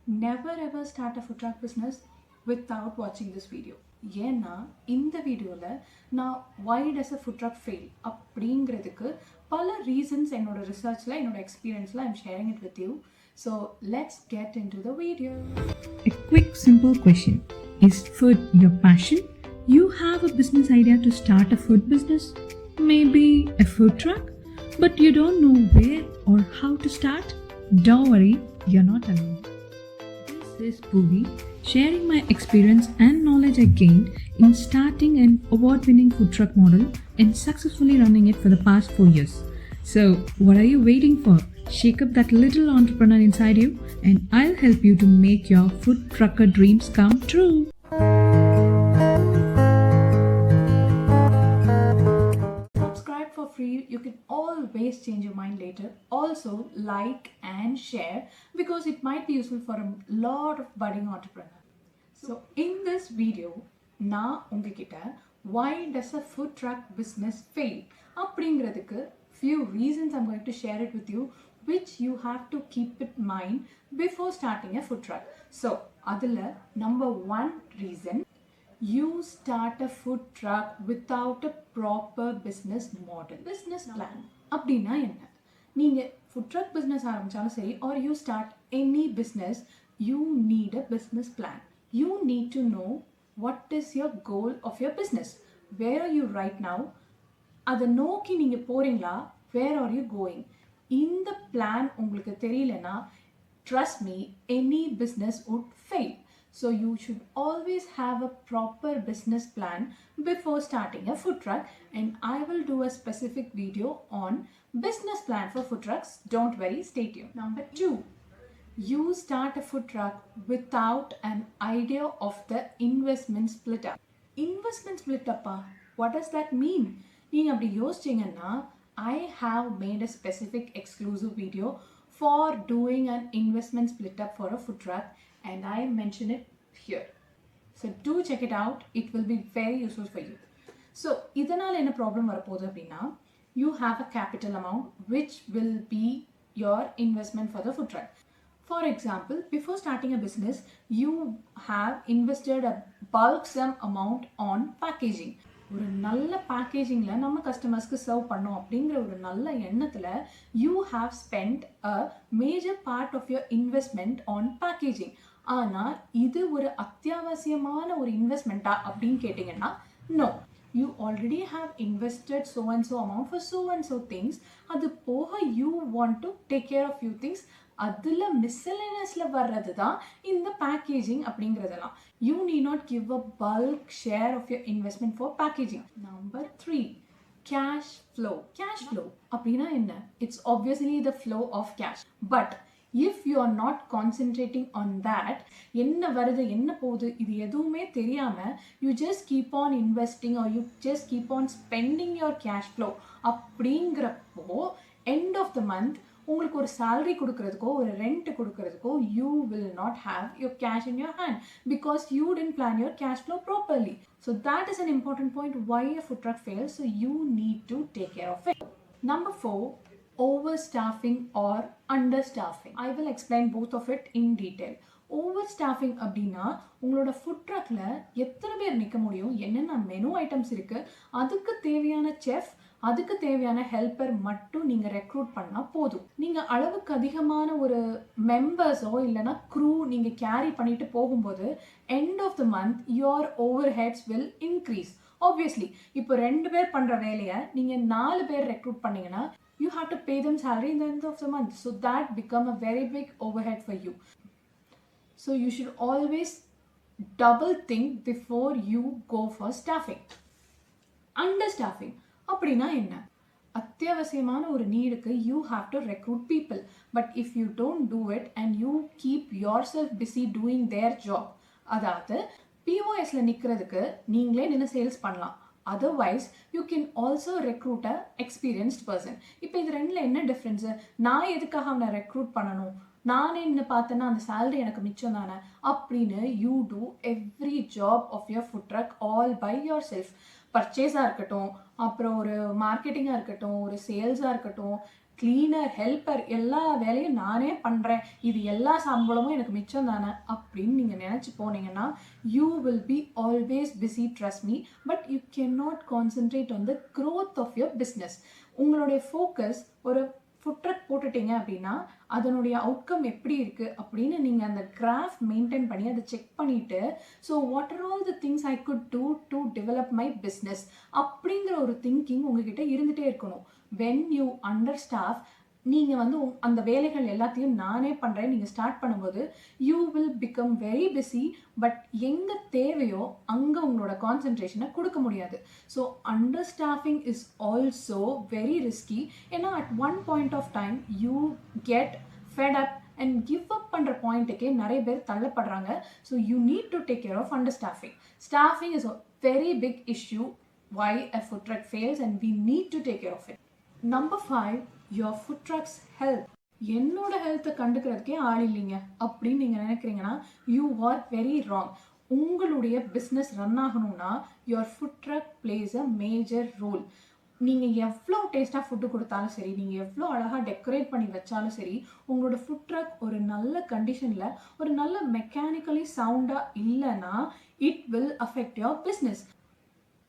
never ever start a food truck business without watching this video. ஏன்னா இந்த வீடியோவில் நான் why does a food truck fail அப்படிங்கிறதுக்கு பல ரீசன்ஸ் என்னோட ரிசர்ச்சில் என்னோட எக்ஸ்பீரியன்ஸில் I'm sharing it with you. So let's get into the video. A quick simple question. Is food your passion? You have a business idea to start a food business? Maybe a food truck? But you don't know where or how to start? Don't worry, you're not alone. This is Buvi, sharing my experience and knowledge I gained in starting an award-winning food truck model and successfully running it for the past 4 years. So, what are you waiting for? Shake up that little entrepreneur inside you and I'll help you to make your food trucker dreams come true. Subscribe for free. You can always change your mind later. Also, like and share because it might be useful for a lot of budding entrepreneurs. So, in this video, நான் உங்ககிட்ட why does a food truck business fail அப்படிங்கிறதுக்கு few reasons I'm going to share it with you which you have to keep in mind before starting a food truck. So, அதில் number one reason, you start a food truck without a proper business model. Business plan அப்படின்னா என்ன? நீங்கள் food truck business ஆரம்பிச்சாலும் சரி or you start any business, you need a business plan. You need to know what is your goal of your business. Where are you right now? அதை நோக்கி நீங்கள் போகிறீங்களா? Where are you going? இந்த plan உங்களுக்கு தெரியலனா trust me, any business would fail. So you should always have a proper business plan before starting a food truck, and I will do a specific video on business plan for food trucks. Don't worry, stay tuned. Number 2, you start a food truck without an idea of the investment split up. Investment split up, what does that mean? நீங்க அப்படி யோசிச்சீங்கன்னா I have made a specific exclusive video for doing an investment split up for a food truck and I mention it here. So do check it out. It will be very useful for you. So இதனால என்ன problem வரப்போகுது அப்படின்னா, you have a capital amount which will be your investment for the food truck. For example, before starting a business, you have invested a bulk sum amount on packaging. ஒரு நல்ல பேக்கேஜிங்கில் நம்ம கஸ்டமர்ஸ்க்கு serve பண்ணோம் அப்படிங்கிற ஒரு நல்ல எண்ணத்தில் you have spent a major part of your investment on packaging. ஆனால் இது ஒரு அத்தியாவசியமான ஒரு இன்வெஸ்ட்மெண்ட்டா அப்படின்னு கேட்டிங்கன்னா no. You already have invested so and so amount for so and so things. அது போக you want to take care of few things. அதில் மிஸ்செலேனியஸில் வர்றது தான் இந்த பேக்கேஜிங் அப்படிங்கிறதெல்லாம். You need not give a bulk share of your investment for packaging. Number 3, cash flow. Cash flow அப்படின்னா என்ன? It's obviously the flow of cash. But if you are not concentrating on that, என்ன வருது என்ன போகுது இது எதுவுமே தெரியாமல் you just keep on investing or you just keep on spending your cash flow அப்படிங்கிறப்போ end of the month உங்களுக்கு ஒரு salary கொடுக்கறதுக்கோ ஒரு rent கொடுக்கறதுக்கோ you will not have your cash in your hand because you didn't plan your cash flow properly. So that is an important point why a food truck fails. So you need to take care of it. Number 4, overstaffing or understaffing. I will explain both of it in detail. Overstaffing அப்படின்னா உங்களோட food ட்ரக்கில் எத்தனை பேர் நிற்க முடியும், என்னென்ன menu items இருக்குது, அதுக்கு தேவையான செஃப், அதுக்கு தேவையான ஹெல்ப்பர் மட்டும் நீங்கள் ரெக்ரூட் பண்ணால் போதும். நீங்கள் அளவுக்கு அதிகமான ஒரு மெம்பர்ஸோ இல்லைனா க்ரூ நீங்கள் கேரி பண்ணிட்டு போகும்போது end of the month your overheads will increase. Obviously இப்போ 2 பேர் பண்ணுற வேலையை நீங்கள் 4 பேர் ரெக்ரூட் பண்ணிங்கன்னா you have to pay them salary in the end of the month. So that become a very big overhead for you. So you should always double think before you go for staffing. Understaffing அப்படின்னா என்ன? அத்தியாவசியமான ஒரு நீடுக்கு you have to recruit people. But if you don't do it and you keep yourself busy doing their job, அதாவது POSல நிற்கிறதுக்கு நீங்களே நின்று sales பண்ணலாம். Otherwise, you can also recruit a experienced person. இப்போ இது ரெண்டில் என்ன டிஃப்ரென்ஸு? நான் எதுக்காக அவனை ரெக்ரூட் பண்ணணும், நானே என்ன பார்த்தேன்னா அந்த சேலரி எனக்கு மிச்சம் தானே அப்படின்னு you do every job of your food truck all by yourself. பர்ச்சேஸாக இருக்கட்டும், அப்புறம் ஒரு மார்க்கெட்டிங்காக இருக்கட்டும், ஒரு சேல்ஸாக இருக்கட்டும், கிளீனர், ஹெல்ப்பர் எல்லா வேலையும் நானே பண்ணுறேன், இது எல்லா சம்பளமும் எனக்கு மிச்சம் தானே அப்படின்னு நீங்கள் நினச்சி போனீங்கன்னா you will be always busy, trust me, but you can not concentrate on the growth of your business. உங்களுடைய ஃபோக்கஸ் ஒரு ஃபுட் ட்ரக் போட்டுட்டீங்க அப்படின்னா அதனுடைய அவுட்கம் எப்படி இருக்குது அப்படின்னு நீங்கள் அந்த கிராஃப் மெயின்டைன் பண்ணி அதை செக் பண்ணிவிட்டு, so what are all the things I could do to develop my business அப்படிங்கிற ஒரு திங்கிங் உங்ககிட்ட இருந்துகிட்டே இருக்கணும். வென் யூ அண்டர்ஸ்டாஃப், நீங்கள் வந்து அந்த வேலைகள் எல்லாத்தையும் நானே பண்ணுறேன் நீங்கள் ஸ்டார்ட் பண்ணும்போது you will become very busy, but எங்கே தேவையோ அங்கே உங்களோட கான்சென்ட்ரேஷனை கொடுக்க முடியாது. So understaffing is also very risky. ஏன்னா at one point of time you get fed up and give up பண்ணுற பாயிண்ட்டுக்கே நிறைய பேர் தள்ளப்படுறாங்க. So you need to take care of understaffing. Staffing is a very big issue why a food truck fails and we need to take care of it. Number 5, your food truck's health. என்னோட ஹெல்த்தை கண்டுக்கிறதுக்கே ஆள் இல்லைங்க அப்படின்னு நீங்கள் நினைக்கிறீங்கன்னா you are very wrong. உங்களுடைய business run ஆகணும்னா your food truck plays a major role. நீங்கள் எவ்வளோ டேஸ்ட்டாக ஃபுட்டு கொடுத்தாலும் சரி, நீங்கள் எவ்வளோ அழகாக டெக்கரேட் பண்ணி வச்சாலும் சரி, உங்களோட ஃபுட் ட்ரக் ஒரு நல்ல கண்டிஷனில், ஒரு நல்ல மெக்கானிக்கலி சவுண்டாக இல்லைன்னா it will affect your business.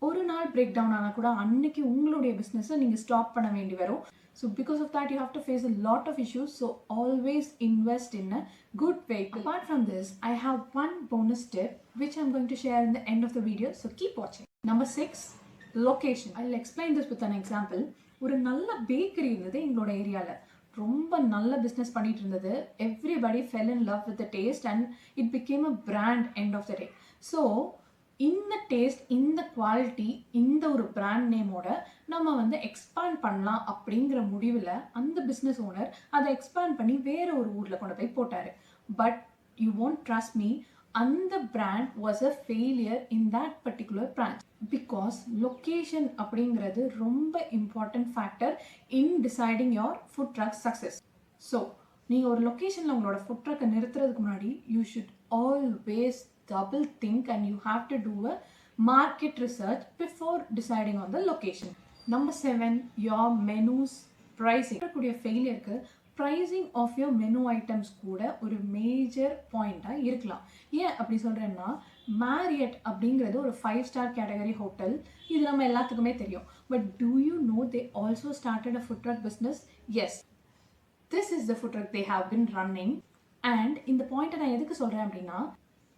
ஒரு நாள் பிரேக் டவுன் ஆனால் கூட அன்னைக்கு உங்களுடைய பிஸ்னஸை நீங்கள் ஸ்டாப் பண்ண வேண்டி வரும். So because of that you have to face a lot of issues. So always invest in a good vehicle. Apart from this, I have one bonus tip which I'm going to share in the end of the video. So keep watching. Number 6, location. I'll explain this with an example. ஒரு நல்ல bakery இருந்தது எங்களோட ஏரியாவில். ரொம்ப நல்ல business பண்ணிட்டு இருந்தது. Everybody fell in love with the taste and it became a brand end of the day. So இந்த டேஸ்ட், இந்த குவாலிட்டி, இந்த ஒரு பிராண்ட் நேமோட நம்ம வந்து எக்ஸ்பேண்ட் பண்ணலாம் அப்படிங்கிற முடிவில் அந்த பிஸ்னஸ் ஓனர் அதை எக்ஸ்பேண்ட் பண்ணி வேற ஒரு ஊரில் கொண்டு போய் போட்டார். But you won't trust me, அந்த brand was a failure in that particular branch. Because location அப்படிங்கிறது ரொம்ப important factor in deciding your food drug success. So நீங்கள் ஒரு லொக்கேஷனில் உங்களோட ஃபுட் ட்ரக்கை நிறுத்துறதுக்கு முன்னாடி you should always double think and you have to do a market research before deciding on the location. Number 7, your menus pricing. கூடிய ஃபெயிலியருக்கு pricing of your menu items கூட ஒரு மேஜர் பாயிண்ட்டாக இருக்கலாம். ஏன் அப்படி சொல்கிறேன்னா, மேரியட் அப்படிங்கிறது ஒரு 5 ஸ்டார் கேட்டகரி ஹோட்டல். இது நம்ம எல்லாத்துக்குமே தெரியும். But do you know they also started a food truck business? Yes, this is the food truck they have been running. And இந்த பாயிண்ட்டை நான் எதுக்கு சொல்கிறேன் அப்படின்னா,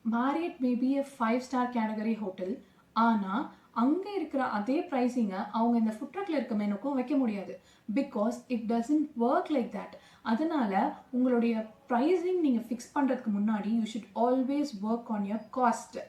Marriott may be a 5 star category hotel, ஆனால் அங்கே இருக்கிற அதே ப்ரைஸிங்கை அவங்க இந்த ஃபுட் ட்ரக்கில் இருக்க மெனுக்கும் வைக்க முடியாது. Because it doesn't work like that. அதனால் உங்களுடைய ப்ரைஸிங் நீங்கள் ஃபிக்ஸ் பண்ணுறதுக்கு முன்னாடி you should always work on your cost.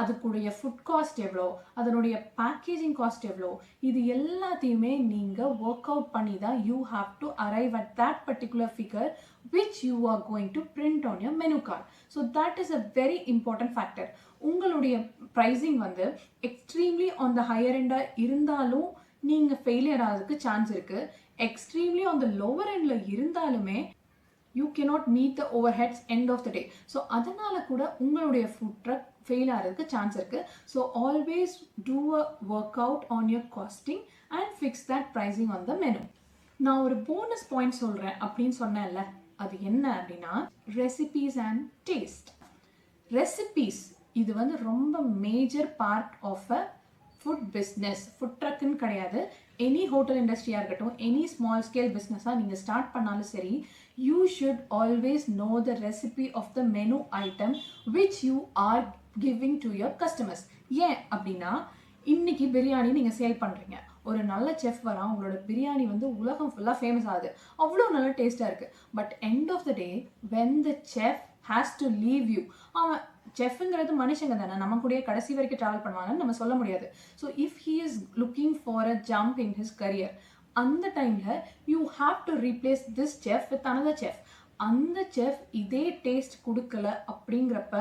அதுக்குடைய ஃபுட் காஸ்ட் எவ்வளோ, அதனுடைய பேக்கேஜிங் காஸ்ட் எவ்வளோ, இது எல்லாத்தையுமே நீங்கள் ஒர்க் அவுட் பண்ணி தான் you have to arrive at that particular figure which you are going to print on your menu card. So that is a very important factor. உங்களுடைய pricing வந்து extremely on the higher end இருந்தாலும் நீங்கள் failure ஆகிறதுக்கு chance இருக்குது. extremely on the lower endல இருந்தாலுமே you cannot meet the overheads end of the day. So அதனால கூட உங்களுடைய ஃபுட் ட்ரக் ஃபெயில் ஆகிறதுக்கு சான்ஸ் இருக்குது. So always do a work out on your costing and fix that pricing on the menu. நான் ஒரு bonus point சொல்கிறேன் அப்படின்னு சொன்னேன்ல, அது என்ன அப்படின்னா ரெசிபீஸ் அண்ட் டேஸ்ட். ரெசிபீஸ் இது வந்து ரொம்ப major part of a food business. Food ட்ரக்குன்னு கிடையாது, எனி ஹோட்டல் இண்டஸ்ட்ரியாக இருக்கட்டும், எனி ஸ்மால் ஸ்கேல் பிஸ்னஸாக நீங்கள் ஸ்டார்ட் பண்ணாலும் சரி, you should always know the recipe of the menu item which you are giving to your customers. ஏன் அப்படின்னா, இன்னைக்கு பிரியாணி நீங்கள் சேல் பண்ணுறீங்க, ஒரு நல்ல செஃப் வரான், உங்களோட பிரியாணி வந்து உலகம் ஃபுல்லாக ஃபேமஸ் ஆகுது, அவ்வளோ நல்ல டேஸ்ட்டாக இருக்குது. But end of the day when the chef has to leave you, அவன் செஃப்ங்கிறது மனுஷங்க தானே, நம்ம கூட கடைசி வரைக்கும் ட்ராவல் பண்ணுவாங்கன்னு நம்ம சொல்ல முடியாது. So if he is looking for a jump in his career, அந்த டைமில் you have to replace this chef with another chef. அந்த செஃப் இதே டேஸ்ட் கொடுக்கல அப்படிங்கிறப்ப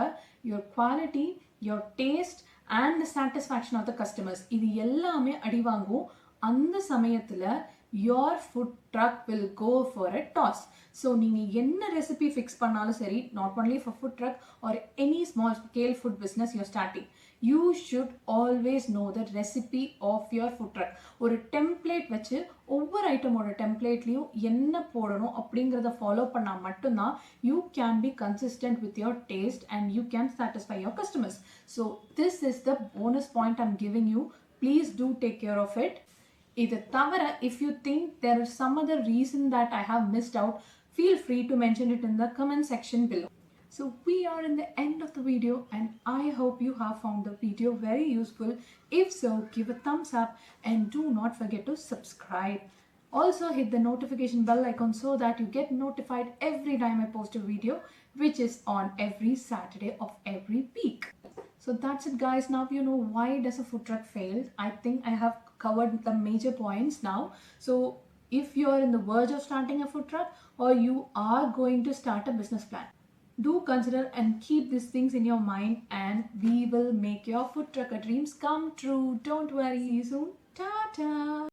your quality, your taste and satisfaction of the customers இது எல்லாமே அடிவாங்கும். அந்த சமயத்தில் your food truck will go for a toss. So நீங்கள் என்ன recipe fix பண்ணாலும் சரி, not only for food truck or any small scale food business you're starting, you should always know the recipe of your food truck. ஒரு template வச்சு ஒவ்வொரு ஐட்டமோட டெம்ப்ளேட்லையும் என்ன போடணும் அப்படிங்கிறத ஃபாலோ பண்ணால் மட்டும்தான் you can be consistent with your taste and you can satisfy your customers. So this is the bonus point I'm giving you. Please do take care of it. Either tavara, if you think there is some other reason that I have missed out, feel free to mention it in the comment section below. So we are in the end of the video and I hope you have found the video very useful. If so, give a thumbs up and do not forget to subscribe. Also hit the notification bell icon so that you get notified every time I post a video, which is on every Saturday of every week. So that's it guys. Now you know why does a food truck fail. I think I have covered the major points now. So if you are in the verge of starting a food truck or you are going to start a business plan, do consider and keep these things in your mind and we will make your food trucker dreams come true. Don't worry. See you soon. Ta-ta.